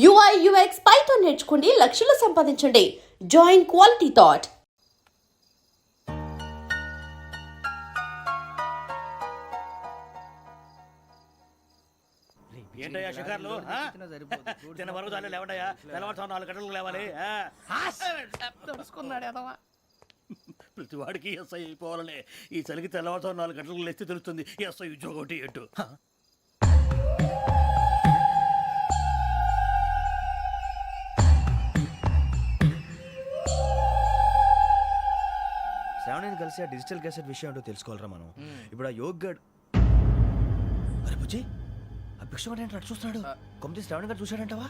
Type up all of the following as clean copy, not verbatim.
UI UX Python నేర్చుకోండి, లక్షలు సంపాదించండి. Join quality thought. ఏంటయ్యా షికార్లు తిన్న వరకు చాలు లేవడయ్యా, తెల్లవారుతో 4 గంటలకు లేవాలి. ప్రతి వాడికి ఎస్ఐ అయిపోవాలనే ఈ చలికి తెల్లవారుతో 4 గంటలకు లేస్తే తెలుస్తుంది ఎస్ఐ ఉద్యోగం ఒకటి ఎటు. శ్రావణిని కలిసి ఆ డిజిటల్ క్యాసెట్ విషయం ఏంటో తెలుసుకోవాలరా మనం. ఇప్పుడు ఆ యోగ్ గడ్ అరే బుజ్జి ఆ భిక్షగాడు ఏంటి అటు చూస్తున్నాడు? కొమ్మతి శ్రావణి గారు చూశాడంటావా?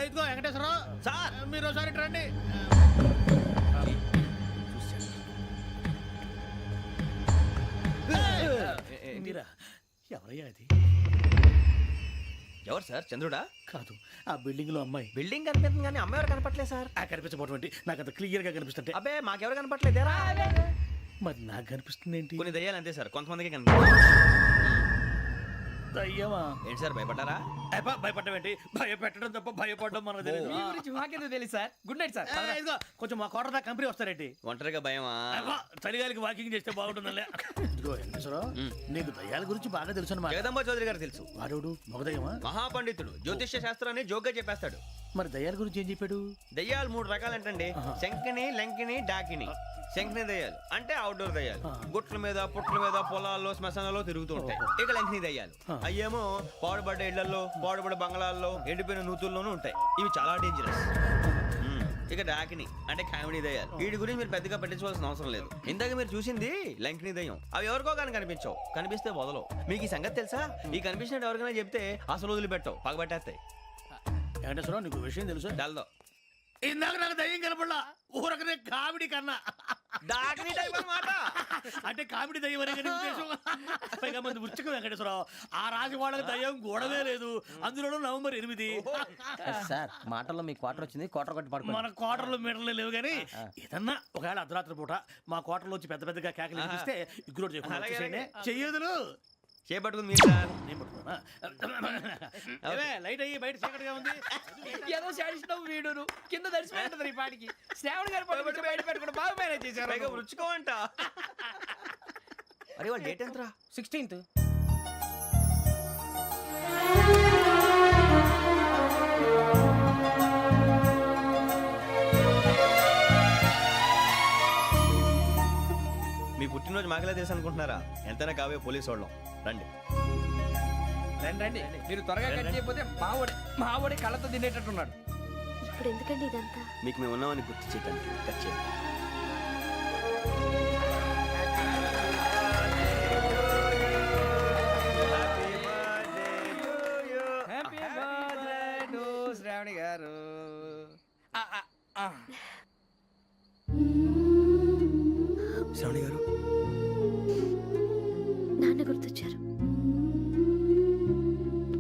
ఇదిగో వెంకటేశ్వరరావు సార్, మీరు ఒకసారి రండి. ఎవరయ్యా అది? ఎవరు సార్? చంద్రుడా? కాదు, ఆ బిల్డింగ్ లో అమ్మాయి. బిల్డింగ్ కనిపిస్తుంది కానీ అమ్మాయి ఎవరు కనపట్లేదు సార్. కనిపించబోటువంటి నాకు అంత క్లియర్ గా కనిపిస్తుంటే. అబ్బే మాకెవరు కనపట్లేదేరా? మరి నాకు కనిపిస్తుంది ఏంటి? కొన్ని దయ్యాలు అంతే సార్, కొంతమందికి కనిపిస్తుంది. దయ్యమా? ఏంటి సార్ భయపడ్డారా? భయపడడం ఏంటి? భయపెట్టడం తప్ప భయపడడం మనకు తెలియదు. మీ గురించి మాకెందుకు తెలియదు సార్. Good night sir. ఇదిగో కొంచెం మా కోట దాకా కంపెనీ వస్తారేంటి? ఒంటరిగా భయమా? చలిగాలికి వాకింగ్ చేస్తే బాగుంటుందిలే. ఇదిగో వెంకటేశ్వరరావు, నీకు దయ్యాల గురించి బాగా తెలుసు అన్నమాట. జగదంబ చౌదరి గారు తెలుసు. వాడోడు మగదయ్యమా? మహాపండితుడు, జ్యోతిష్య శాస్త్రాన్ని జోగ్గా చెప్పేస్తాడు. మరి దయ్యాల గురించి ఏం చెప్పాడు? దయ్యాలు 3 రకాలంటండి. శంకిని, లంకిని, డాకిని. శంకిని దయ్యాలు అంటే అవుట్డోర్ దయ్యాలు, గుట్ల మీద పుట్ల మీద పొలాల్లో శ్మశానాల్లో తిరుగుతూ ఉంటాయి. ఇక లంకిని దయ్యాలు అయ్యేమో పాడుబడ్డ ఇళ్లలో, పాడుబడ్డ బంగ్లాల్లో, ఎండిపోయిన నూతుల్లోనూ ఉంటాయి. ఇవి చాలా డేంజరస్. ఇక డాకిని అంటే కామెడీ దయ్యాలు. వీటి గురించి మీరు పెద్దగా పట్టించుకోవాల్సిన అవసరం లేదు. ఇందాక మీరు చూసింది లంకిని దయ్యం. అవి ఎవరికో కానీ కనిపించవు, కనిపిస్తే వదలవు. మీకు ఈ సంగతి తెలుసా? ఈ కనిపించినట్టు ఎవరికైనా చెప్తే అసలు వదిలిపెట్టవు, పగబట్టేస్తాయి. వెంకటేశ్వరరావు, నీకు విషయం తెలుసు? డల్దో ఇందాక నాకు దయ్యం కనపడలా, ఊరకనే కామెడీ కన్నా. డాకిని టైప్ అన్నమాట. అంటే కామెడీ దయ్యం అనే ఉద్దేశం. పైగా మంది ఉచ్చకం వెంకటేశ్వరరావు. ఆ రాజు వాళ్ళకి దయ్యం గొడవే లేదు. అందులోనూ నవంబర్ 8. సార్ మాటల్లో మీ క్వార్టర్ వచ్చింది, క్వార్టర్ కొట్టి పడుకో. మన క్వార్టర్లో మీటర్లు లేవు కానీ ఏదన్నా ఒకవేళ అర్ధరాత్రి పూట మా క్వార్టర్లో వచ్చి పెద్ద పెద్దగా కేకలు వినిపిస్తే ఇగ్గురు చెయ్యదులు చేపట్టుకుంది మీరు సార్. నేను పట్టుకున్నా. లైట్ అయ్యి బయట చీకటిగా ఉంది. ఏదో శాడిస్తావు వీడును కింద దర్శనం ఈ పాటికి. శ్రావణ్ గారు పట్టుకుంటే బయట పెట్టుకుంటే బాగా మేనేజ్ చేశారు. పైగా రుచుకోవంట. అరే వాళ్ళ డేట్ ఎంతరా? 16th. మీ పుట్టినరోజు మాకలే తెలుసు అనుకుంటున్నారా? ఎంతైనా కావే పోలీసు వాళ్ళం. రండి రండి. మీరు త్వరగా కట్ చేయకపోతే మావోడి కళ్ళతో తినేటట్టున్నాడు. ఇప్పుడు ఎందుకండి ఇదంతా? మీకు మేము ఉన్నామని గుర్తు చేయడానికి కట్ చేయండి. హ్యాపీ బర్త్డే టు శ్రావణి గారు. శ్రావణి గారు, నాన్న గుర్తొచ్చారు.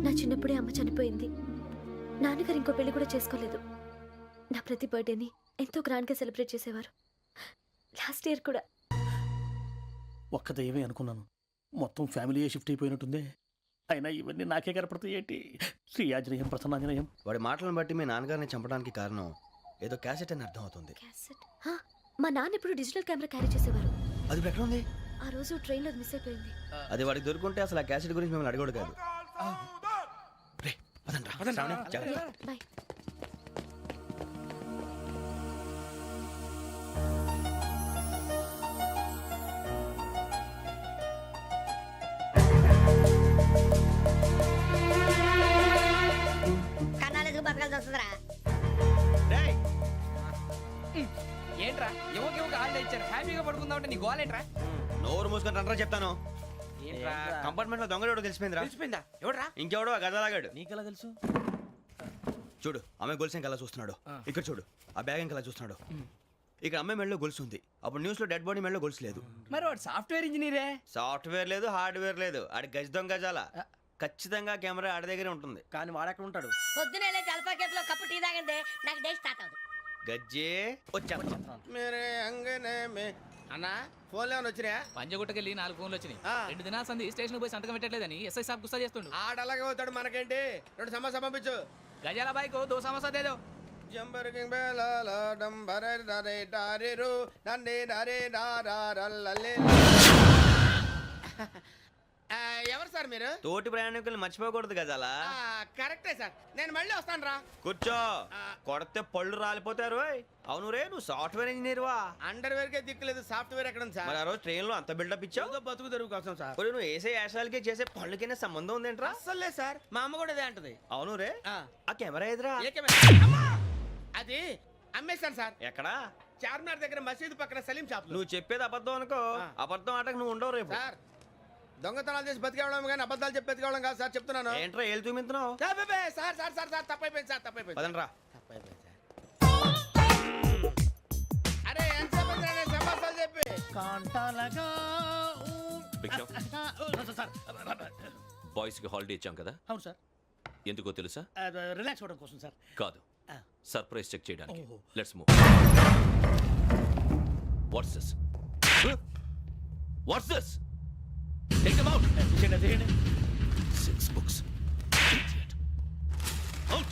నా చిన్నప్పుడే అమ్మ చనిపోయింది. నాన్నగారు ఇంకో పెళ్లి కూడా చేసుకోలేదు. నా ప్రతి బర్త్డేని ఎంతో గ్రాండ్గా సెలబ్రేట్ చేసేవారు. లాస్ట్ ఇయర్ కూడా. ఒక్క దయ్యమే అనుకున్నాను, మొత్తం ఫ్యామిలీ షిఫ్ట్ అయిపోయినట్టుందే. అయినా ఇవన్నీ నాకే కనపడతాయి ఏంటి? శ్రీయాజనయం ప్రసన్నాంజనయం. వాడి మాటలను బట్టి మీ నాన్నగారిని చంపడానికి కారణం ఏదో క్యాసెట్ అని అర్థం అవుతుంది. క్యాసెట్? మా నాన్న ఎప్పుడు డిజిటల్ కెమెరా క్యారీ చేసేవారు. అది ఇప్పుడు ఎక్కడ ఉంది? ఆ రోజు ట్రైన్లో మిస్ అయిపోయింది. అది వాడికి దొరుకుంటే అసలు ఆ క్యాసెట్ గురించి మిమ్మల్ని అడగడు కాదు. బాయ్. కన్నాలకు బతకాల్సి వస్తుందిరా. ఏంట్రా ఎవరికి ఆళ్ళు ఇచ్చారు? హ్యాపీగా పడుకుందాం అంటే నీ గోలేంట్రా? నోరు మూసుకొని రండ్రా చెప్తాను. ఏంట్రా కంపార్ట్మెంట్ లో దొంగడు తెలిసిపోయిందిరా. తెలిసిపోయిందా? ఎవడ్రా? ఇంకెవడో ఆ గదలాగాడు. నీకెలా తెలుసు? చూడు, ఆమె గొలుసు ఇంకలా చూస్తున్నాడు. ఇక్కడ చూడు, ఆ బ్యాగ్ ఇంకలా చూస్తున్నాడు. ఇక్కడ అమ్మాయి మెడలో గొలుసు ఉంది. అప్పుడు న్యూస్ లో డెడ్ బాడీ మెడలో గొలుసు లేదు. మరి వాడు సాఫ్ట్వేర్ ఇంజనీరే. సాఫ్ట్వేర్ లేదు, హార్డ్వేర్ లేదు. ఆడి గజ దొంగ గజాల. ఖచ్చితంగా కెమెరా ఆడి దగ్గరే ఉంటుంది. కానీ వాడెక్కడ ఉంటాడు? పొద్దునే లేచి అల్ఫా కేఫ్లో కప్పు టీ తాగండి, నాకు డే స్టార్ట్ అవుతుంది. గజ్జే వచ్చా. అన్నా ఫోన్లో వచ్చినా? పంజగుట్టకెళ్ళి 4 ఫోన్లు వచ్చినాయి. 2 దినాల సంది స్టేషన్ పోయి సంతకం పెట్టలేదని ఎస్ఐ సాబ్ గుస్తా చేస్తుండు. ఆడలాగే పోతాడు, మనకేంటి? 2 సమస్య పంపించు. గజాల బైక్ 2 సమోసా దే దో. జంబరకింగ్ బేలాల డంబరే డరే డారిరు నందే డరే డారల్లలే. ఎవరు సార్ మీరు? తోటి ప్రయాణికుల్ని మర్చిపోకూడదు గజాల. కరెక్టే సార్, నేను మళ్ళీ వస్తాను రా. కూర్చో, కొడితే పళ్ళు రాలిపోతారు. అవును రే, నువ్వు సాఫ్ట్వేర్ ఇంజనీర్ వా? అండర్వేర్ కే దిక్కులేదు, సాఫ్ట్వేర్ ఎక్కడ ఉంది సార్? మరి ఆ రోజు ట్రైన్ లో అంత బిల్డప్ ఇచ్చావు. ఏదో బతుకు తెరుగు కోసం సార్. మరి నువ్వు వేసే యాశాలకి చేసే పళ్ళకైనా సంబంధం ఉందేంట్రా? అస్సలే సార్, మా అమ్మ కూడా అదే అంటది. అవును రే, ఆ, ఆ కెమెరా ఎదురా ఏ కెమెరా? అమ్మా! అది అమ్మేశాను సార్. ఎక్కడా? చార్మినార్ దగ్గర మసీదు పక్కన సలీం షాప్ లో. నువ్వు చెప్పేది అబద్ధం అనుకో. ఆ. అబద్ధం ఆటకు నువ్వు ఉండవు రేపు. సార్, దొంగతనాలు చేసి బతికేవడం కానీ అబద్ధాలు చెప్పి బతికేవడం కాదు సార్, చెప్తున్నాను. ఏంట్రా ఏళ్ళు చూపించినావు? Sir sir sir sir sir తప్పైపోయింది సార్, తప్పైపోయింది. పదండ్రా. తప్పైపోయింది సార్. అరే ఎంతసేపు అయిందిరా నేను శబాసాలు చెప్పి? కాంటాలగా భిక్షం. సార్ బాయ్స్ కి హాలిడే ఇచ్చాం కదా, అవును సార్, ఎందుకో తెలుసా? రిలాక్స్ అవ్వడం కోసం సార్. కాదు, సర్ప్రైజ్ చెక్ చేయడానికి. ఓహో. Let's move. What's this? What's this? Take them out. తీయండి. 6 books. Idiot. Out.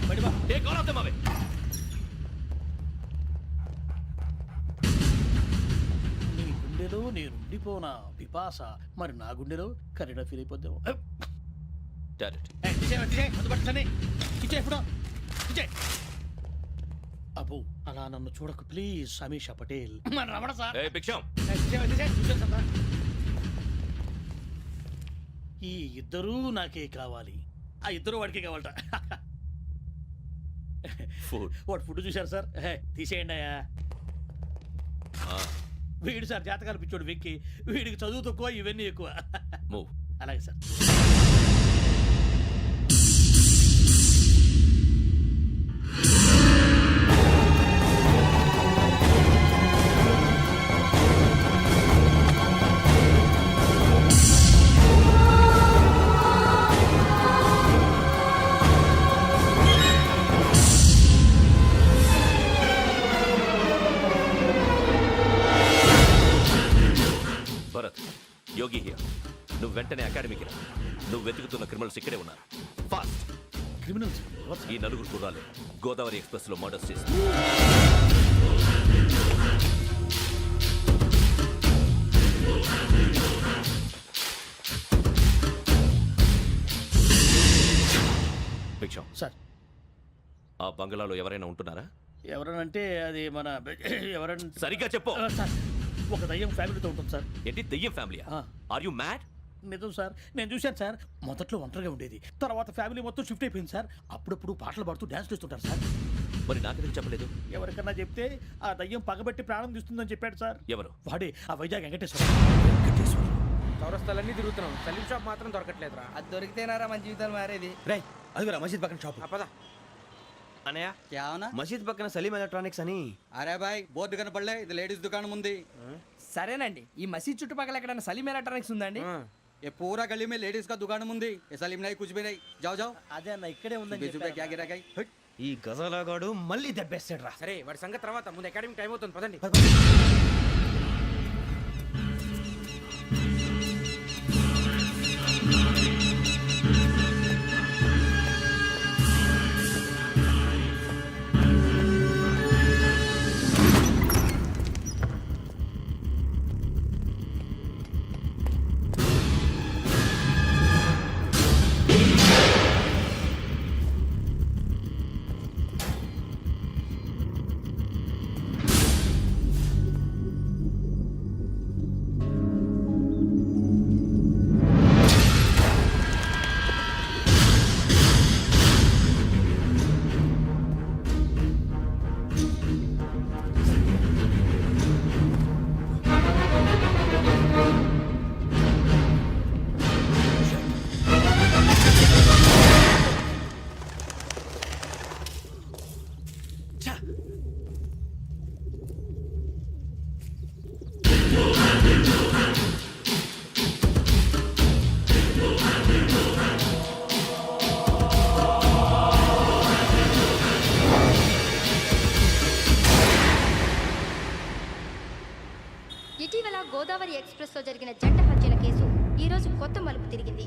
బయట బా. Take all of them away. నీ గుండెలో నేనుండిపోనా పిపాస, మరి నా గుండెలో కరీడా ఫీల్ అయిపోద్దాము. Direct. అబ్బో అలా నన్ను చూడకు please, Sameesha Patel. Ramana sir. Hey, భిక్షం. ఈ ఇద్దరూ నాకే కావాలి, ఆ ఇద్దరు వాడికే కావాలట. Food. వాడు ఫుడ్ చూశారు సార్. తీసేయండి అయ్యా. వీడు సార్ జాతకాలు పిచ్చోడు వెక్కి, వీడికి చదువు తక్కువ ఇవన్నీ ఎక్కువ. Move. అలాగే సార్. Bharat, Yogi here. నువ్వు వెంటనే అకాడమీకి రా. నువ్వు వెతుకుతున్న క్రిమినల్స్ ఇక్కడే ఉన్నారు. ఫాస్ట్. క్రిమినల్స్ ఈ నలుగురు కుర్రాలు గోదావరి ఎక్స్ప్రెస్ లో మర్డర్స్ చేసి భిక్షం. సార్. ఆ బంగ్లాలో ఎవరైనా ఉంటున్నారా? ఎవరనంటే అది మన ఎవరన్నా సరిగ్గా చెప్పు. సార్, ఒక దయ్యం ఫ్యామిలీతో ఉంటుంది సార్. ఏంటి దెయ్యం ఫ్యామిలీ? ఆ. Are you mad? నిజం సార్, నేను చూశాను సార్. మొదట్లో ఒంటరిగా ఉండేది, తర్వాత ఫ్యామిలీ మొత్తం షిఫ్ట్ అయిపోయింది సార్. అప్పుడప్పుడు పాటలు పాడుతూ డ్యాన్స్ చేస్తుంటారు సార్. మరి నాకెందుకు చెప్పలేదు? ఎవరికన్నా చెప్తే ఆ దయ్యం పగబెట్టి ప్రాణం తీస్తుందని చెప్పాడు సార్. ఎవరు? వాడే ఆ వైజాగ్ వెంకటేశ్వర. చౌరస్తాలన్నీ తిరుగుతున్నాం, సలీం షాప్ మాత్రం దొరకట్లేదురా. అది దొరికితేనారా మన జీవితాలు మారేది. రే, అదిగురా మసీద్ పక్కన షాప్. పద. అనయ్య, क्या होना? మసీద్ పక్కన సలీం ఎలక్ట్రానిక్స్ అని. అరే బాయ్ బోర్డు కనపడలే, ఇది లేడీస్ దుకాణం ఉంది. సరేనండి, ఈ మసీద్ చుట్టుపక్కల ఎక్కడైనా సలీం ఎలక్ట్రానిక్స్ ఉందండి? ये पूरा गली में लेडीज का दुकान मुंदी, ये सलीम नहीं कुछ भी नहीं. जाओ जाओ. అదే అన్న ఇక్కడే बीस रुपए क्या गिरा गई? ఈ గజాలగాడు మళ్ళీ దెబ్బేస్తాడు రా. సరే, వాడి సంగతి తర్వాత, ముందు అకాడమిక్ టైం అవుతుంది, పదండి. ఇటీవల గోదావరి ఎక్స్ప్రెస్లో జరిగిన జంట హత్యల కేసు ఈరోజు కొత్త మలుపు తిరిగింది.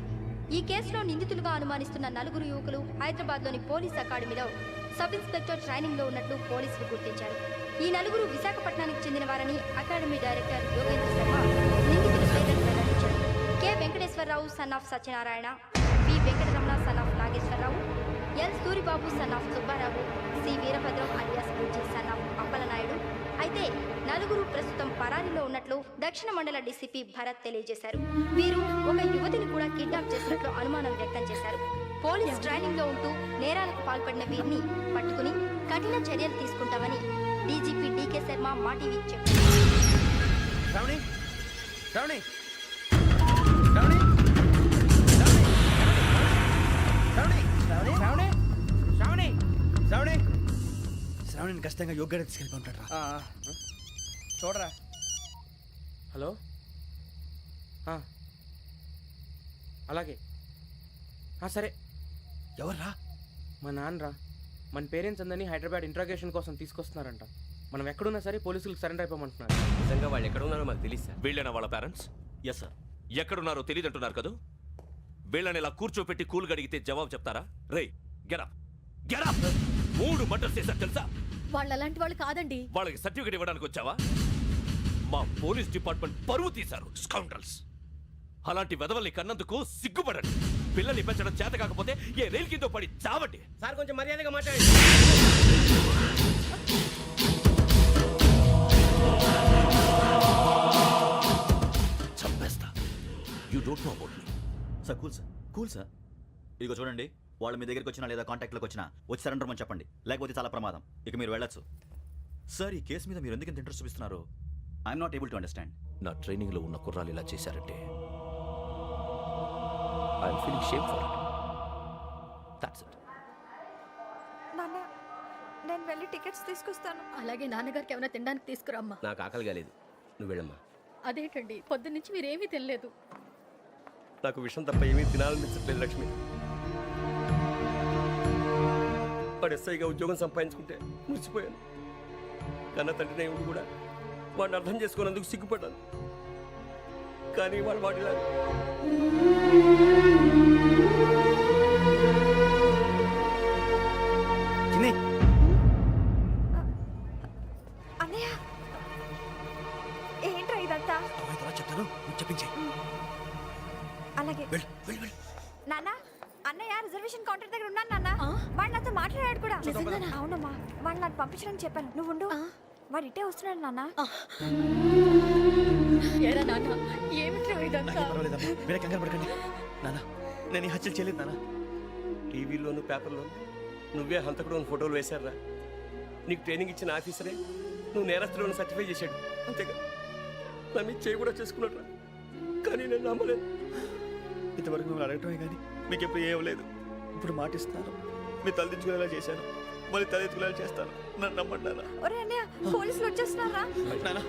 ఈ కేసులో నిందితులుగా అనుమానిస్తున్న 4 యువకులు హైదరాబాద్లోని పోలీస్ అకాడమీలో సబ్ ఇన్స్పెక్టర్ ట్రైనింగ్లో ఉన్నట్లు పోలీసులు గుర్తించారు. ఈ 4 విశాఖపట్నానికి చెందిన వారని అకాడమీ డైరెక్టర్ యోగేంద్ర శర్మ నిందితుల పేర్లను వెల్లడించారు. K Venkateswararao son of Satyanarayana, P Venkataramana son of Nageswararao, L Suribabu son of Subbarao, C Veerabhadram alias Bujji son of Appalanaidu. అయితే 4 ప్రస్తుతం పరారీలో ఉన్నట్లు దక్షిణ మండల డీసీపీ భరత్ తెలియజేశారు. వీరు ఒక యువతిని కూడా కిడ్నాప్ చేసినట్లు అనుమానం వ్యక్తం చేశారు. పోలీస్ ట్రైనింగ్ లో ఉంటూ నేరాలకు పాల్పడిన వీరిని పట్టుకుని కఠిన చర్యలు తీసుకుంటామని డీజీపీ డీకే శర్మ మా టీవీకి చెప్పారు. శ్రావణి శ్రావణి శ్రావణి శ్రావణి శ్రావణి శ్రావణి శ్రావణి శ్రావణి శ్రావణిని ఖచ్చితంగా యోగ్యత తీసుకెళ్ళి ఉంటాడు రా. చూడరా. హలో అలాగే సరే. ఎవర్రా? మా నాన్నరా. మన పేరెంట్స్ అందరినీ హైదరాబాద్ ఇంట్రాగేషన్ కోసం తీసుకొస్తున్నారంట. మనం ఎక్కడున్నా సరే పోలీసులకు సరెండర్ అయిపోమంటున్నారు. నిజంగా వాళ్ళు ఎక్కడ ఉన్నారో మాకు తెలియదు సార్. వీళ్ళైనా వాళ్ళ పేరెంట్స్? Yes sir. ఎక్కడున్నారో తెలియదంటున్నారు కదా. వీళ్ళని ఇలా కూర్చోపెట్టి కూల్ గడిగితే జవాబు చెప్తారా? రేయ్ గెటప్ గెటప్. 3 మర్డర్స్ చేశారు తెలుసా? వాళ్ళు అలాంటి వాళ్ళు కాదండి. వాళ్ళకి సర్టిఫికేట్ ఇవ్వడానికి వచ్చావా? మా పోలీస్ డిపార్ట్మెంట్ పరువు తీశారు స్కౌండ్రల్స్. అలాంటి వెధవల్ని కన్నందుకు సిగ్గుపడండి. పిల్లల్ని పెంచడం చేత కాకపోతే ఏ రైలు కింద పడి చావండి. సార్ కొంచెం మర్యాదగా మాట్లాడండి. చంపేస్తా. You don't know about me. Sir cool sir. ఇదిగో చూడండి, వాళ్ళు మీ దగ్గరికి వచ్చినా లేదా కాంటాక్ట్లోకి వచ్చినా వచ్చి సరెండర్ అని చెప్పండి, లేకపోతే చాలా ప్రమాదం. ఇక మీరు వెళ్ళొచ్చు. సార్, ఈ కేసు మీద మీరు ఎందుకు ఇంత ఇంట్రెస్ట్ చూపిస్తున్నారు? I'm not able to understand. నా ట్రైనింగ్ లో ఉన్న కుర్రాలు ఇలా చేశారంటే I'm feeling shame for it. That's it. నాన్న, నేను వెళ్ళి టికెట్స్ తీసుకొస్తాను. అలాగే నాన్నగారికి ఏమైనా తినడానికి తీసుకురమ్మా. నాకు ఆకలి కాలేదు, నువ్వు వెళ్ళమ్మా. అదేంటండి, పొద్దున్నుంచి మీరేమీ తినలేదు. నాకు విషయం తప్ప ఏమీ తినాలనిపించట్లేదు లక్ష్మి. వాడు ఎస్ఐగా ఉద్యోగం సంపాదించుకుంటే మురిసిపోయాను. కన్న తండ్రినే ఉండి కూడా వాడిని అర్థం చేసుకున్నందుకు సిగ్గుపడ్డాను. కానీ వాడిలా అన్నయ్య, ఏంట్రా ఇదంతా? చెప్తాను, చెప్పించే. అలాగే నాన్న, అన్నయ్య రిజర్వేషన్ కౌంటర్ దగ్గర ఉన్నాను నాన్న. వాడు నాతో మాట్లాడాడు కూడా. అవునమ్మా, వాడు నాకు పంపించడానికి చెప్పాను. నువ్వు ఉండు, వాడు ఇటే వస్తున్నాడు నాన్న. మీరే కంగారు పడకండి నాన్న. నేను ఈ హత్యలు చేయలేదు నాన్న. టీవీలోను పేపర్లోను నువ్వే హంతకుడు ఫోటోలు వేశారా? నీకు ట్రైనింగ్ ఇచ్చిన ఆఫీసరే నువ్వు నేరస్తులను సర్టిఫై చేశాడు. అంతేగా నా మీద చేయి కూడా చేసుకున్నట్రా. కానీ నేను నమ్మలేదు. ఇంతవరకు మిమ్మల్ని అడగటమే కానీ మీకు ఎప్పుడు ఏమలేదు. ఇప్పుడు మాటిస్తున్నాను, మీ తలదించుకునేలా చేశాను, మళ్ళీ తలెత్తుకునేలా చేస్తాను. నన్ను నమ్మండి నాన్న. ఒరే అన్నయ్య, పోలీసులు వచ్చేస్తున్నారా? నాన్న,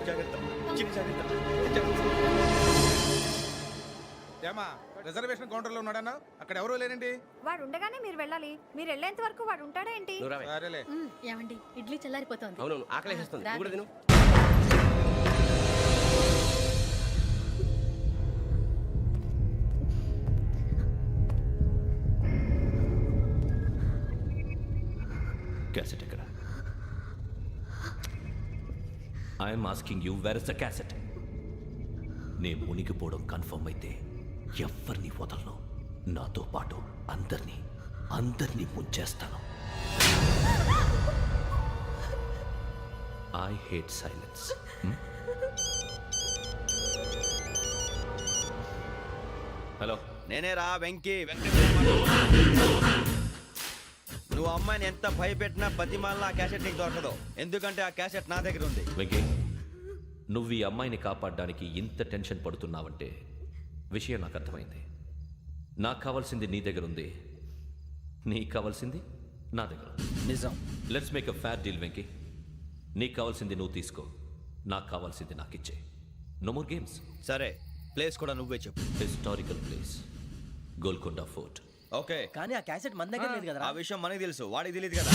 జాగ్రత్త, చిన్న జాగ్రత్త. ఏమా రిజర్వేషన్ కౌంటర్ లో ఉన్నాడన్నా? అక్కడ ఎవరూ లేనండి. వాడు ఉండగానే మీరు వెళ్ళాలి. మీరు వెళ్ళేంత వరకు వాడు ఉంటాడా ఏంటి? సరేలే. ఏమండి, ఇడ్లీ చల్లారిపోతుంది. అవును, ఆకలి వేస్తుంది. నువ్వు కూడా తిను. క్యాసెట్ ఎక్కడ? I'm asking you, where is the cassette? నే మునిగిపోవడం కన్ఫర్మ్ అయితే ఎవరిని వదలను. నాతో పాటు అందరినీ ముంచేస్తాను. I hate silence. హలో, నేనేరా వెంకీ. నువ్వు అమ్మాయిని ఎంత భయపెట్టినా బతిమాలినా ఆ క్యాసెట్ నీకు దొరకదు. ఎందుకంటే ఆ క్యాసెట్ నా దగ్గర ఉంది. వెంకీ, నువ్వు ఈ అమ్మాయిని కాపాడడానికి ఇంత టెన్షన్ పడుతున్నావంటే విషయం నాకు అర్థమైంది. నాకు కావాల్సింది నీ దగ్గర ఉంది, నీకు కావాల్సింది నా దగ్గర. నిజం. Let's make a fair deal Venky. నీకు కావాల్సింది నువ్వు తీసుకో, నాకు కావాల్సింది నాకు ఇచ్చే. No more games. సరే, ప్లేస్ కూడా నువ్వే చెప్పు. Historical place, Golconda fort. Okay, కానీ ఆ క్యాసెట్ మన దగ్గర లేదు కదా. ఆ విషయం మనకి తెలుసు, వాడికి తెలియదు కదా.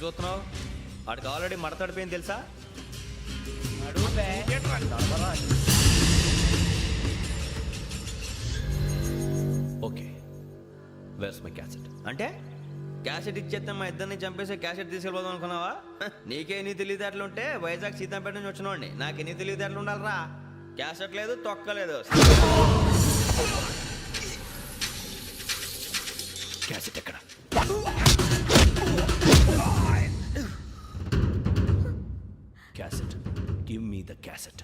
చూస్తున్నావు? వాడికి ఆల్రెడీ మడతడిపోయింది తెలుసా? Okay, where's my cassette? అంటే క్యాసెట్ ఇచ్చేస్తే మా ఇద్దరిని చంపేసి క్యాసెట్ తీసుకెళ్ళిపోదాం అనుకున్నావా? నీకే ఎన్ని తెలివితేటలు ఉంటే వైజాగ్ సీతంపేట నుంచి వచ్చినోడిని నాకు ఎన్ని తెలివితేటలు ఉండాలిరా? క్యాసెట్ లేదు, తొక్కలేదు. క్యాసెట్ ఎక్కడ? Cassette, give me the cassette.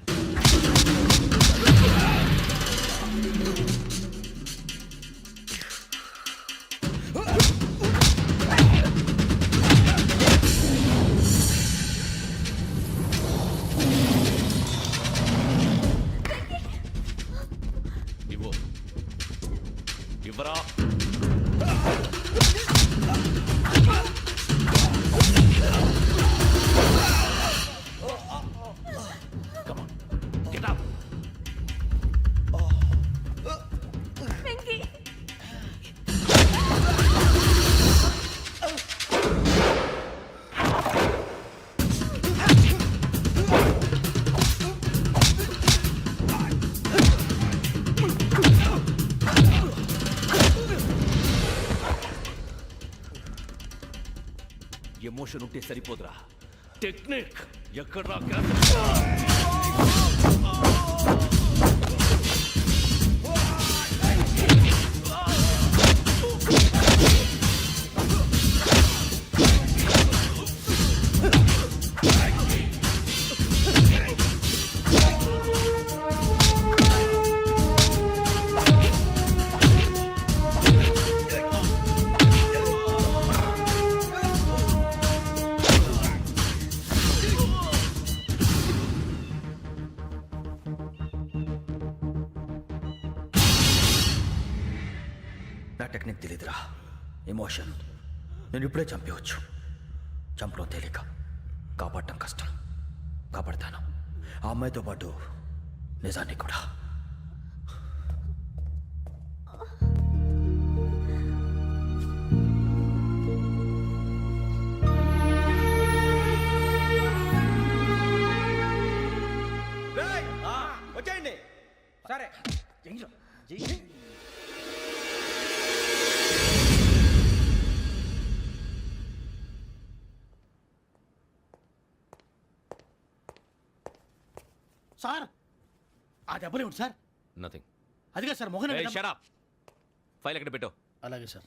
ఇవ్వు, ఇవ్వరా. Come on, get up. Emotion ఉంటే సరిపోదురా, టెక్నిక్ ఎక్కడ్రా? నా టెక్నిక్ తెలీదురా, ఎమోషన్. నేను ఇప్పుడే చంపేవచ్చు. చంపడం తేలిక, కాపాడటం కష్టం. కాపాడతాను ఆ అమ్మాయితో పాటు నిజాన్ని కూడా. వచ్చేయండి. సరే. సార్ ఆ దెబ్బలేమిటి సార్? నథింగ్. అదిగా సార్ మొహన్ షట్ అప్. ఫైల్ ఎక్కడ పెట్టు? అలాగే సార్.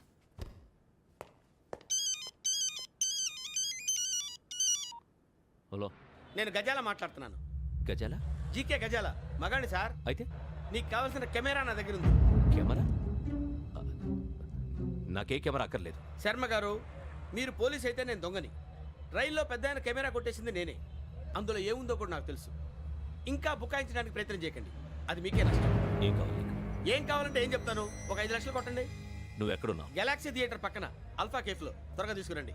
హలో, నేను గజాల మాట్లాడుతున్నాను. గజాల? జీకే గజాల మగాండి సార్. అయితే నీకు కావాల్సిన కెమెరా నా దగ్గర ఉంది. కెమెరా? నాకే కెమెరా అక్కర్లేదు. శర్మ గారు, మీరు పోలీస్ అయితే నేను దొంగని. రైల్లో పెద్ద ఆయన కెమెరా కొట్టేసింది నేనే. అందులో ఏముందో కూడా నాకు తెలుసు. ఇంకా బుకాయించడానికి ప్రయత్నం చేయకండి, అది మీకే నష్టం. ఏం కావాలి? ఏం కావాలంటే ఏం చెప్తాను. ఒక 5 లక్షలు కొట్టండి. నువ్వు ఎక్కడున్నావు? గెలాక్సీ థియేటర్ పక్కన అల్ఫా కేఫ్లో. త్వరగా తీసుకురండి.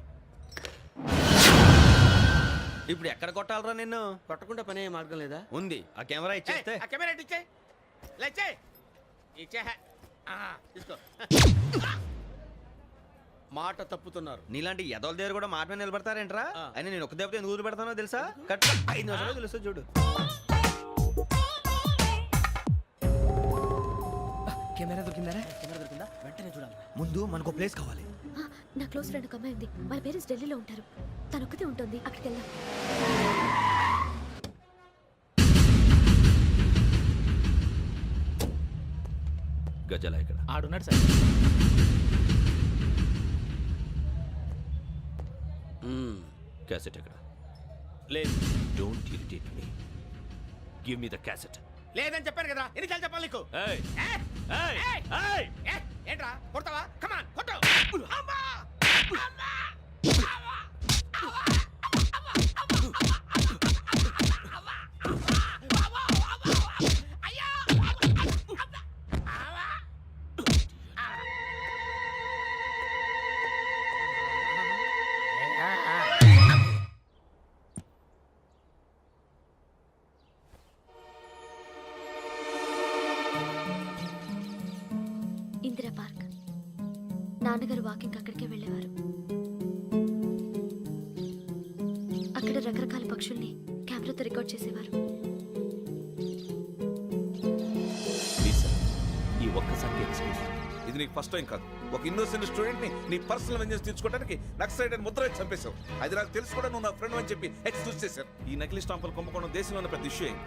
ఇప్పుడు ఎక్కడ కొట్టాలరా నిన్ను? కొట్టకుండా పనే మార్గం లేదా? ఉంది. ఆ కెమెరా ఇచ్చేస్తే. ఆ కెమెరా ఇచ్చే లేచే ఇచ్చే. తీసుకో. మాట తప్పుతున్నారు. నీలాంటి ఎదల దగ్గర కూడా మాట మీద నిలబడతారేంట్రా? అని నేను ఒక దెబ్బతో ఎందుకు పెడతానో తెలుసా? కట్ 5 నిమిషాలు తెలుసు చూడు. కెమెరా దొరికిందా? వెంటనే చూడాలి. ముందు మనకు ప్లేస్ కావాలి. నా క్లోజ్ ఫ్రెండ్ ఒక అమ్మాయి ఉంది. వాళ్ళ పేరెంట్స్ ఢిల్లీలో ఉంటారు. తను ఒక్కతే ఉంటుంది. అక్కడికి వెళ్దాం. గజాల ఇక్కడ ఆడున్నాడు సార్. క్యాసెట్ ఎక్కడ? లేదు. Don't irritate me. Give me the cassette. లేదని చెప్పాను కదా, ఎన్నిసార్లు చెప్పాలి నీకు? ఏయ్ ఏయ్ ఏయ్, ఏంట్రా కొడతావా? కమాన్ కొట్టు. అమ్మా! అమ్మా! ఇందిరా పార్క్. నాన్నగారు వాకింగ్ అక్కడికే వెళ్ళేవారు. అక్కడ రకరకాల పక్షుల్ని కెమెరాతో రికార్డ్ చేసేవారు. ప్లీజ్ సార్, ఈ ఒక్కసారి ఎక్స్క్యూజ్. ఇది నీకు ఫస్ట్ టైం కాదు. ఒక ఇన్నోసెంట్ స్టూడెంట్ ని నీ పర్సనల్ వెంజెన్స్ తీర్చుకోవడానికి నక్సలైట్ అని ముద్ర వేసి చంపేశావు. అది నాకు తెలుసు కూడా నువ్వు నా ఫ్రెండ్ అని చెప్పి ఎక్స్క్యూజ్ చేశారు. ఈ నకిలీ స్టాంపులు కుంభకోణం దేశంలో ఉన్న పెద్ద ఇష్యూ అయింది.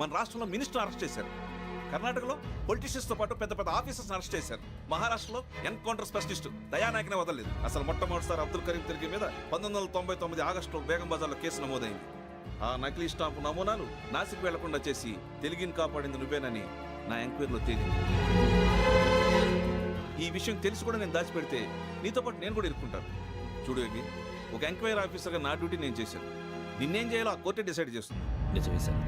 మన రాష్ట్రంలో మినిస్టర్ అరెస్ట్ చేశారు. కర్ణాటకలో పొలిటీషియన్స్ తో పాటు పెద్ద పెద్ద ఆఫీసర్స్ అరెస్ట్ చేశారు. మహారాష్ట్రలో ఎన్కౌంటర్ స్పెషలిస్ట్ దయానాయకనే వదలలేదు. అసలు మొట్టమొదటిసారి అబ్దుల్ కరీం తిరిగి మీద 1999 ఆగస్టులో బేగం బజార్లో కేసు నమోదైంది. ఆ నకిలీ స్టాంపు నమూనాలు నాసిక్ వెళ్లకుండా చేసి తెలుగుని కాపాడింది నువ్వేనని నా ఎంక్వైరీలో తేలింది. ఈ విషయం తెలిసి కూడా నేను దాచిపెడితే నీతో పాటు నేను కూడా ఇరుక్కుంటాను. చూడు యోగి, ఒక ఎంక్వైరీ ఆఫీసర్గా నా డ్యూటీ నేను చేశాను. నిన్నేం చేయాలో ఆ కోర్టే డిసైడ్ చేస్తుంది. నిజమే సార్,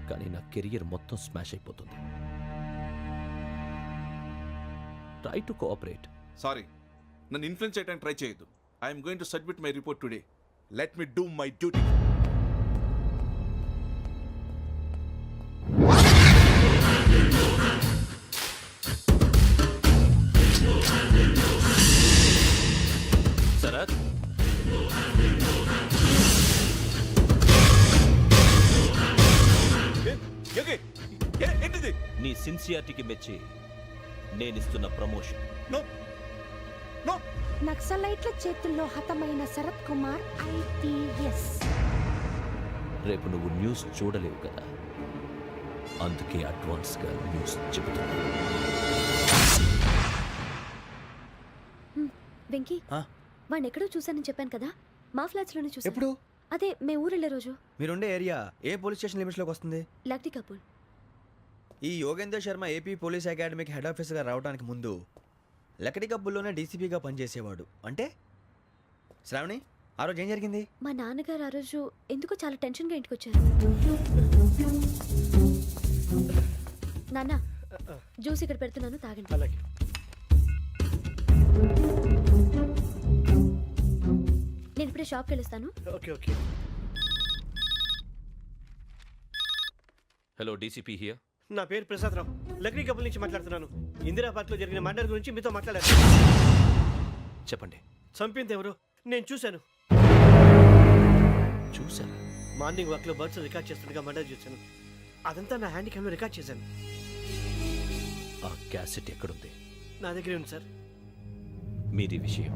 కానీ నా కెరియర్ మొత్తం స్మాష్ అయిపోతుంది. Try to cooperate. సారీ, నన్ను ఇన్ఫ్లుయెన్స్ చేయడానికి ట్రై చేయొద్దు. I'm going to submit my report today. Let me do my duty. Sarath, ఏంటిది? నీ సిన్సియారిటీకి మెచ్చి నేనిస్తున్న ప్రమోషన్. No no. నక్సలైట్ల చేతుల్లో హతమైన శరత్ కుమార్ ఐపీఎస్. రేపు నువ్వు న్యూస్ చూడలేవు కదా, అందుకే అడ్వాన్స్గా న్యూస్ చెబుతున్నా. వెంకీ, వాడిని ఎక్కడో చూశానని చెప్పాను కదా, మా ఫ్లాట్స్ లోనే చూసాను. ఎప్పుడు? అదే మేము ఊరెళ్ళే రోజు. మీరుండే ఏరియా ఏ పోలీస్ స్టేషన్ లిమిట్స్ లోకి వస్తుంది? లక్టీ కపూర్. ఈ యోగేందర్ శర్మ ఏపీ పోలీస్ అకాడమీకి హెడ్ ఆఫీసర్గా రావడానికి ముందు లకడి కబ్బుల్లోనే డీసీపీగా పనిచేసేవాడు. అంటే శ్రావణి, ఆ రోజు ఏం జరిగింది? మా నాన్నగారు ఆ రోజు ఎందుకో చాలా టెన్షన్గా ఇంటికి వచ్చారు. నాన్న, జ్యూస్ ఇక్కడ పెడుతున్నాను, తాగండి. అలాగే. నేను ఇప్పుడే షాప్కి వెళ్ళొస్తాను. Okay okay. Hello, DCP here. నా పేరు ప్రసాదరావు, లక్డీ కపుల్ నుంచి మాట్లాడుతున్నాను. ఇందిరా పార్క్లో జరిగిన మర్డర్ గురించి మీతో మాట్లాడారు. చెప్పండి. చంపింది ఎవరు? నేను చూశాను. చూశాను. మార్నింగ్ వాక్లో బర్డ్స్ రికార్డ్ చేస్తుండగా మర్డర్ చూశాను. అదంతా నా హ్యాండ్ క్యామ్లో రికార్డ్ చేశాను. ఆ క్యాసెట్ ఎక్కడుంది? నా దగ్గరే ఉంది సార్. మీది విషయం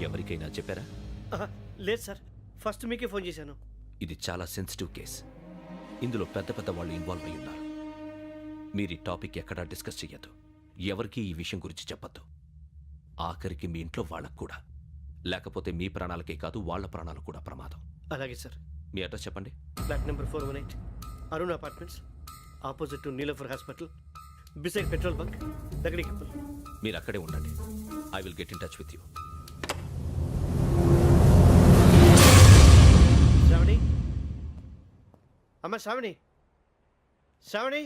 ఎవరికైనా చెప్పారా? లేదు సార్, ఫస్ట్ మీకే ఫోన్ చేశాను. ఇది చాలా సెన్సిటివ్ కేస్. ఇందులో పెద్ద పెద్ద వాళ్ళు ఇన్వాల్వ్ అయి ఉన్నారు. మీరు ఈ టాపిక్ ఎక్కడా డిస్కస్ చెయ్యొద్దు. ఎవరికి ఈ విషయం గురించి చెప్పొద్దు. ఆఖరికి మీ ఇంట్లో వాళ్ళకు కూడా. లేకపోతే మీ ప్రాణాలకే కాదు, వాళ్ళ ప్రాణాలు కూడా ప్రమాదం. అలాగే సార్. మీ అడ్రస్ చెప్పండి. Flat number 418, Arun apartments, opposite to Niloufer hospital, beside petrol bunk, Lakdi Kapul. మీరు అక్కడే ఉండండి. I will get in touch with you. Sravani, అమ్మ శ్రావణి, శ్రావణి.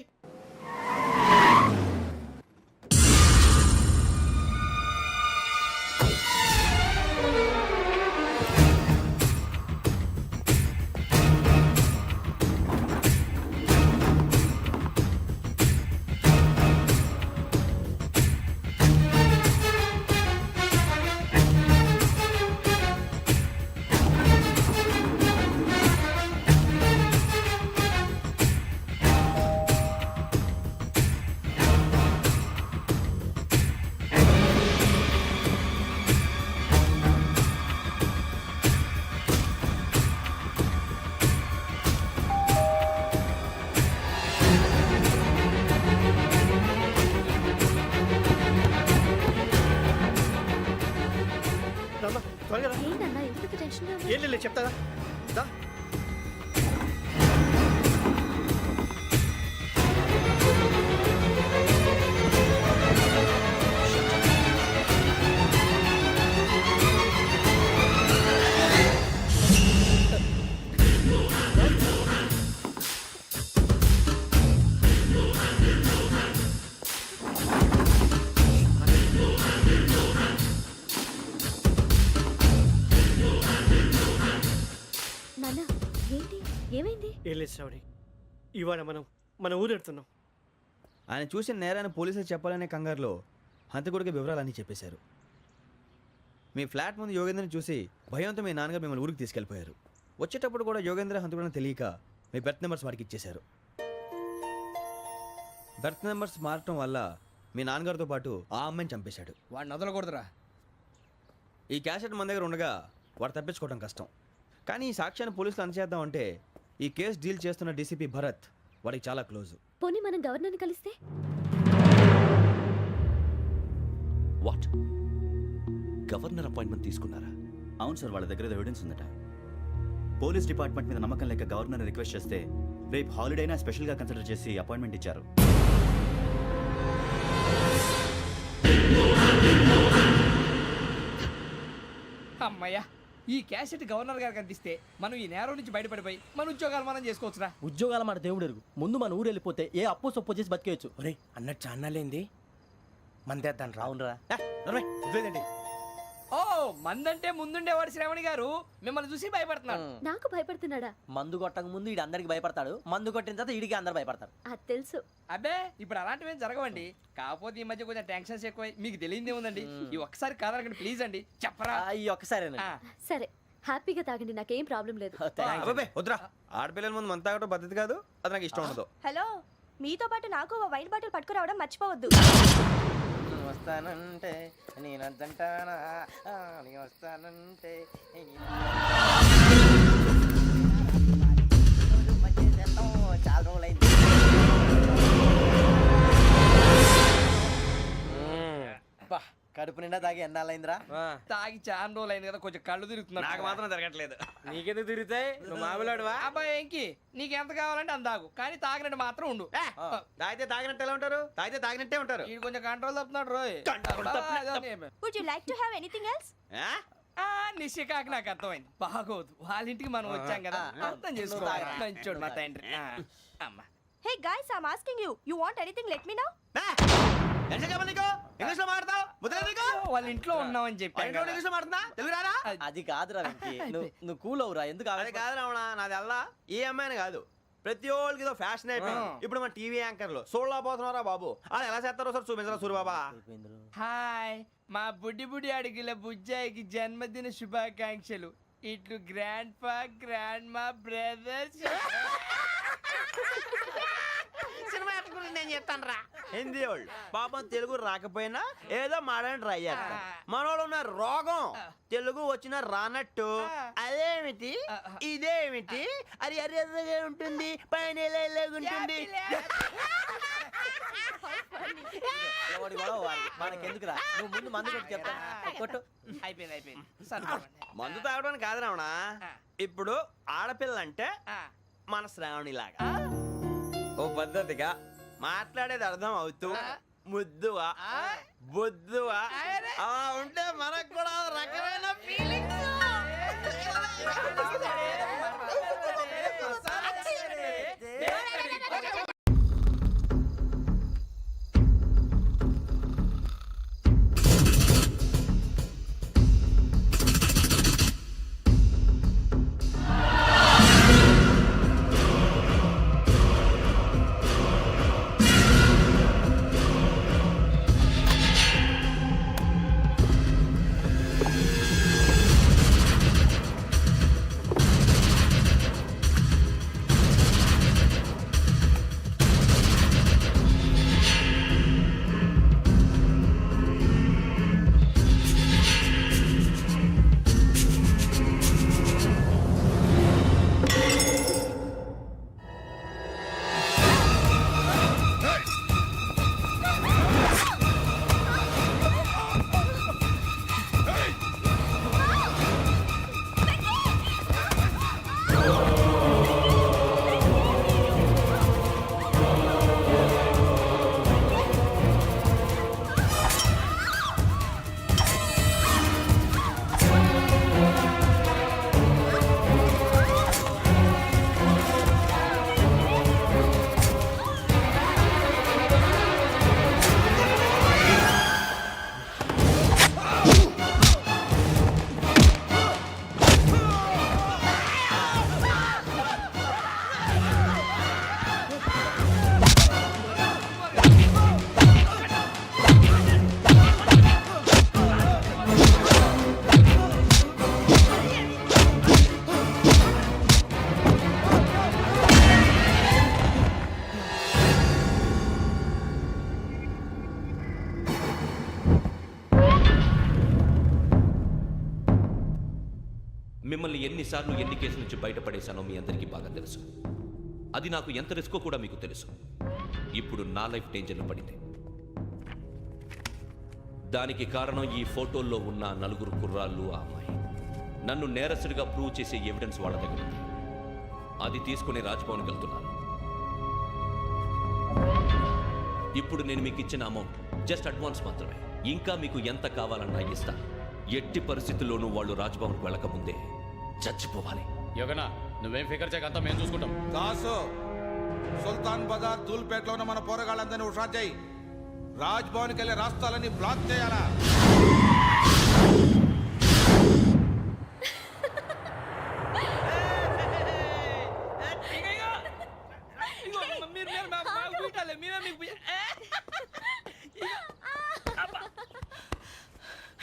త్వరగా రా. ఏంటన్నా ఎందుకు టెన్షన్గా ఉన్నావు? ఏం లేదు, చెప్తారా? దా. నాన్న, ఏంటి, ఏమైంది? ఏం లేదు శ్రావణి, ఇవాళ మనం మన ఊరు వెళ్తున్నాం. ఆయన చూసిన నేరాన్ని పోలీసులు చెప్పాలనే కంగారులో హంతకుడికి వివరాలన్నీ చెప్పేశారు. మీ ఫ్లాట్ ముందు యోగేంద్రని చూసి భయంతో మీ నాన్నగారు మిమ్మల్ని ఊరికి తీసుకెళ్ళిపోయారు. వచ్చేటప్పుడు కూడా యోగేంద్ర హంతకుడని తెలియక మీ బెర్త్ నెంబర్స్ వాడికి ఇచ్చేశారు. బెర్త్ నెంబర్స్ మారటం వల్ల మీ నాన్నగారితో పాటు ఆ అమ్మాయిని చంపేశాడు. వాడిని వదలకూడదురా. ఈ క్యాసెట్ మన దగ్గర ఉండగా వాడు తప్పించుకోవడం కష్టం. కానీ ఈ సాక్ష్యాన్ని పోలీసులు అందజేద్దామంటే ఈ కేసు డీల్ చేస్తున్న డీసీపీ భరత్ వాడికి చాలా క్లోజ్. పోనీ మనం గవర్నర్ని కలిస్తే? వాట్? గవర్నర్ అపాయింట్మెంట్ తీసుకున్నారా? అవును సార్, వాళ్ళ దగ్గర ఎవిడెన్స్ ఉందట. పోలీస్ డిపార్ట్మెంట్ మీద నమ్మకం లేక గవర్నర్ రిక్వెస్ట్ చేస్తే రేపు హాలిడేనా స్పెషల్గా కన్సిడర్ చేసి అపాయింట్మెంట్ ఇచ్చారు. అమ్మయ్యా, ఈ క్యాసెట్ గవర్నర్ గారికి అందిస్తే మనం ఈ నేరం నుంచి బయటపడిపోయి మన ఉద్యోగాలు మనం చేసుకోవచ్చురా. ఉద్యోగాల మాట దేవుడు ఎరుగు. ముందు మన ఊరు వెళ్ళిపోతే ఏ అప్పు సొప్పు చేసి బతికేయచ్చు. ఒరే అన్నట్టు చాన్నాలేంది మందేద్దాం రా. అవునరా? ఓ మందంటే ముందుండేవాడు శ్రావణి గారు మిమ్మల్ని చూసి భయపడుతున్నాడు. నాకు భయపడుతున్నాడా? మందు కొట్టక ముందు ఈడు అందరికి భయపడతాడు, మందు కొట్టిన తర్వాత ఈడికి అందరు భయపడతారు. అది తెలుసు. అబ్బే ఇప్పుడు అలాంటివి ఏం జరగవండి. కాకపోతే ఈ మధ్య కొంచెం టెన్షన్స్ ఎక్కువై మీకు తెలియదే ఉందండి. ఈ ఒక్కసారి కాదనకండి ప్లీజ్ అండి, చెప్పరా. ఈ ఒక్కసారి సరే హ్యాపీగా తాగండి, నాకేం ప్రాబ్లం లేదు. అబ్బాబే వద్దురా, ఆడపిల్లల ముందు మన తాగటం పద్ధతి కాదు, అది నాకు ఇష్టం ఉండదు. హలో, మీతో పాటు నాకు ఓ వైన్ బాటిల్ పట్టుకురావడం మర్చిపోవద్దు. వస్తానంటే నేనంటానా, వస్తానంటే చాలా రోజులైంది. కడుపు నిండా తాగి ఎన్నాళ్ళైందిరా? తాగి చాలా రోజులు అయింది కదా, కొంచెం కళ్ళు తిరుగుతున్నా. నాకు మాత్రం జరగట్లేదు. నీకెందుకు తిరుగుతాయి? నువ్వు మామిలాడువా? అబ్బాయి ఏంకి నీకు ఎంత కావాలంటే అందాకు, కానీ తాగినట్టు మాత్రం ఉండు. తాగితే తాగినట్టు ఎలా ఉంటారు? తాగితే తాగినట్టే ఉంటారు. వీడు కొంచెం కంట్రోల్ తప్పుతున్నాడు రోయ్. Would you like to have anything else? నిశ్చికాకి నాకు అర్థమైంది. బాగోదు, వాళ్ళ ఇంటికి మనం వచ్చాం కదా, అర్థం చేసుకోవాలి. మంచోడు మా తండ్రి. అమ్మా hey guys, I am asking you, you want anything let me know. English లో మాట్లాడతావు? వాళ్ళ ఇంట్లో ఉన్నామని చెప్పాను. ఇంగ్లీష్ లో మాట్లాడుతున్నా, తెలుగు రాదా? అది కాదురా వెంకీ, నువ్వు కూల్ అవురా. ఎందుకు అది కాదు రావణ, నాది అల్లా ఏ అమ్మాయిని కాదు, ప్రతి ఒళ్ళకి ఇదో ఫ్యాషన్ అయిపోయింది. ఇప్పుడు మన టీవీ యాంకర్లు సోళ్ళ పోతున్నారా బాబు, అది ఎలా చేస్తారో సార్ చూపించరా సూరిబాబా. హాయ్, మా బుడ్డి బుడి అడిగిల బుజ్జాయికి జన్మదిన శుభాకాంక్షలు. ఇట్లు గ్రాండ్ ఫా గ్రాండ్ మా బ్రదర్స్. సినిమా గురించి నేను చెప్తాను రా. హిందీ వాళ్ళు పాపం తెలుగు రాకపోయినా ఏదో మాడని ట్రై చేస్తారు. మనోళ్ళు ఉన్న రోగం తెలుగు వచ్చిన రానట్టు అదేమిటి ఇదేమిటి అది అర్రగా ఉంటుంది, పైన ఉంటుంది. మనకెందుకురా, నువ్వు ముందు మందు కొట్టి చెప్తా. కొట్టు. అయిపోయింది. మందు తాగడానికి కాదు రావణ, ఇప్పుడు ఆడపిల్లంటే మన శ్రావణి లాగా ఓ పద్ధతిగా మాట్లాడేది అర్థం అవుతూ ముద్దువా బొద్దువా అలా ఉంటే మనకు కూడా రకమైన ఫీలింగ్స్. మిమ్మల్ని ఎన్నిసార్లు ఎన్ని కేసుల నుంచి బయటపడేశానో మీ అందరికీ బాగా తెలుసు. అది నాకు ఎంత రిస్కో కూడా మీకు తెలుసు. ఇప్పుడు నా లైఫ్ డేంజర్లో పడింది. దానికి కారణం ఈ ఫోటోల్లో ఉన్న 4 కుర్రాళ్ళు, ఆ అమ్మాయి. నన్ను నేరస్తుడిగా ప్రూవ్ చేసే ఎవిడెన్స్ వాళ్ళ దగ్గర ఉంది. అది తీసుకుని రాజ్భవన్కి వెళ్తున్నాను. ఇప్పుడు నేను మీకు ఇచ్చిన అమౌంట్ జస్ట్ అడ్వాన్స్ మాత్రమే. ఇంకా మీకు ఎంత కావాలన్నా ఇస్తా. ఎట్టి పరిస్థితుల్లోనూ వాళ్ళు రాజ్భవన్కి వెళ్ళకముందే చచ్చిపోవాలి. యోగనా నువ్వేం ఫికర్ చేయకంతా మేము చూసుకుంటాం. దాసు సుల్తాన్ బజార్ ధూల్పేటలో ఉన్న మన పోరగాళ్ళందరినీ హుషారు చేయి. రాజ్ భవన్కి వెళ్ళే రాష్ట్రాలన్నీ బ్లాక్ చేయాలా?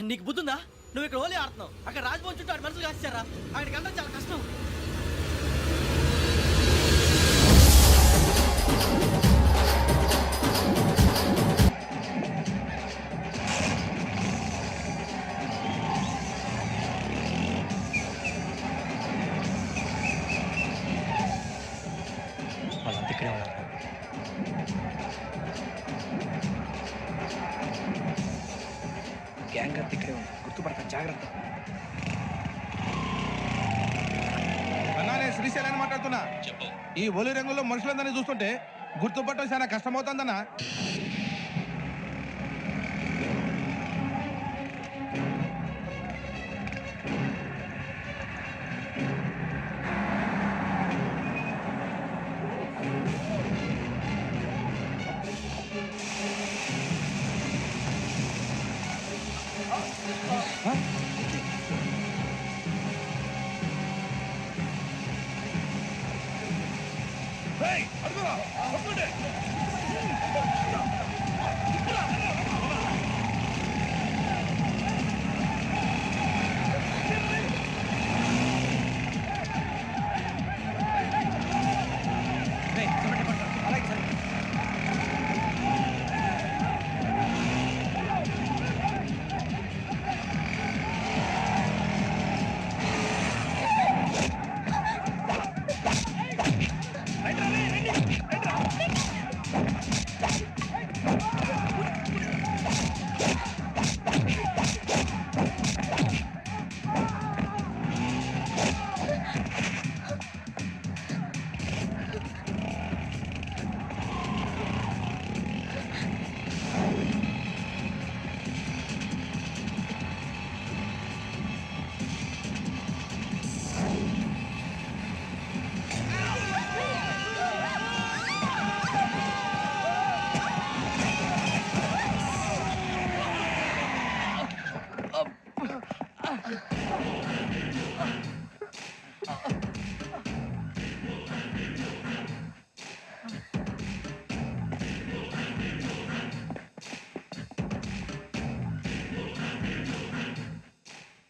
నీకు బుద్ధుందా? నువ్వు ఇక్కడ హోలీ ఆడుతున్నావు, అక్కడ రాజ్భవన్ చుట్టూ ఆడి మనుషులు కాస్తారా? అక్కడికి వెళ్ళడం చాలా కష్టం. వాళ్ళంతా ఇక్కడే ఉన్నారు. గ్యాంగ్ అంతా ఇక్కడే ఉంది, గుర్తుపడతాను, జాగ్రత్త. అన్నా నేను శ్రీశైలాన్ని మాట్లాడుతున్నా. ఈ ఒలి రంగుల్లో మనుషులందరినీ చూస్తుంటే గుర్తుపట్టడం చాలా కష్టమవుతుందన్నా.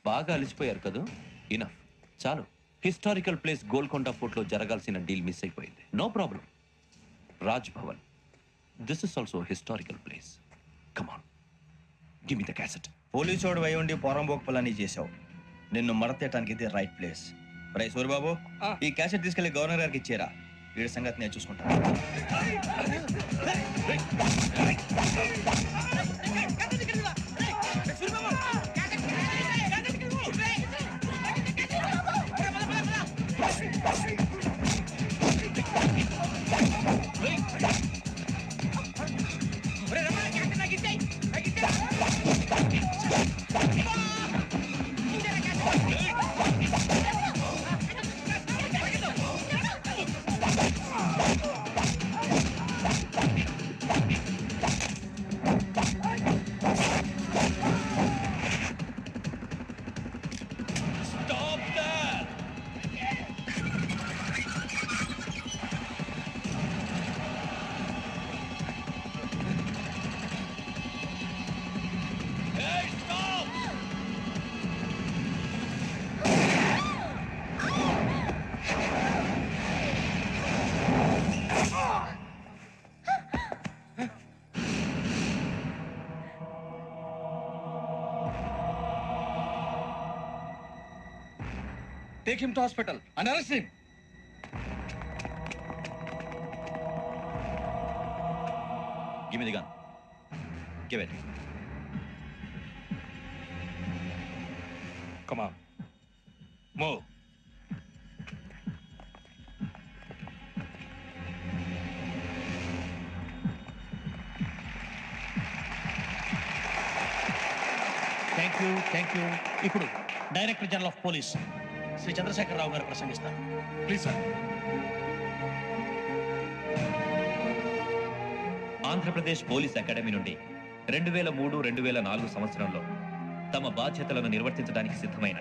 బాగా అలిసిపోయారు కదా? ఇనఫ్, చాలు. హిస్టారికల్ ప్లేస్ గోల్కొండ ఫోర్ట్లో జరగాల్సిన డీల్ మిస్ అయిపోయింది. No problem. Raj Bhavan, this is also historical place. Come on, give me the cassette. పోలీసోడు వై ఉండి పొరంబోక్ పలాని చేసావు. నిన్ను మడతేయటానికి ఇది రైట్ ప్లేస్. రై సూరిబాబు, ఈ క్యాసెట్ తీసుకెళ్లి గవర్నర్ గారికి ఇచ్చేరా. వీడి సంగతి నేను చూసుకుంటాను. Take him to hospital and arrest him. Give me the gun. Give it. Come on. Move. Thank you. ఇప్పుడు director general of police Shri Chandrasekhara Rao గారు ప్రసంగిస్తారు. Please, sir. Andhra Pradesh police academy నుండి 2003-2004 సంవత్సరంలో తమ బాధ్యతలను నిర్వర్తించడానికి సిద్ధమైన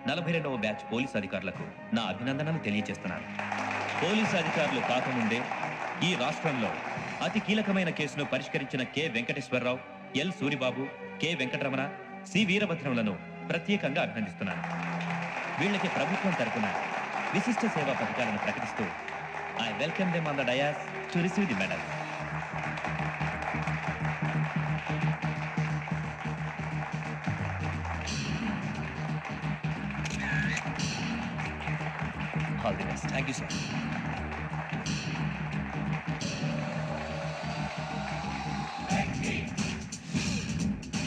42వ బ్యాచ్ పోలీస్ అధికారులకు నా అభినందనలు తెలియజేస్తున్నాను. పోలీసు అధికారులు కాకముందే ఈ రాష్ట్రంలో అతి కీలకమైన కేసును పరిష్కరించిన K Venkateswara Rao, L Suribabu, K Venkataramana, C వీరభద్రములను ప్రత్యేకంగా అభినందిస్తున్నాను. వీళ్ళకి ప్రభుత్వం తరపున విశిష్ట సేవా పథకాలను ప్రకటిస్తూ I welcome them on the dais to receive the medal. All the best. Thank you, sir.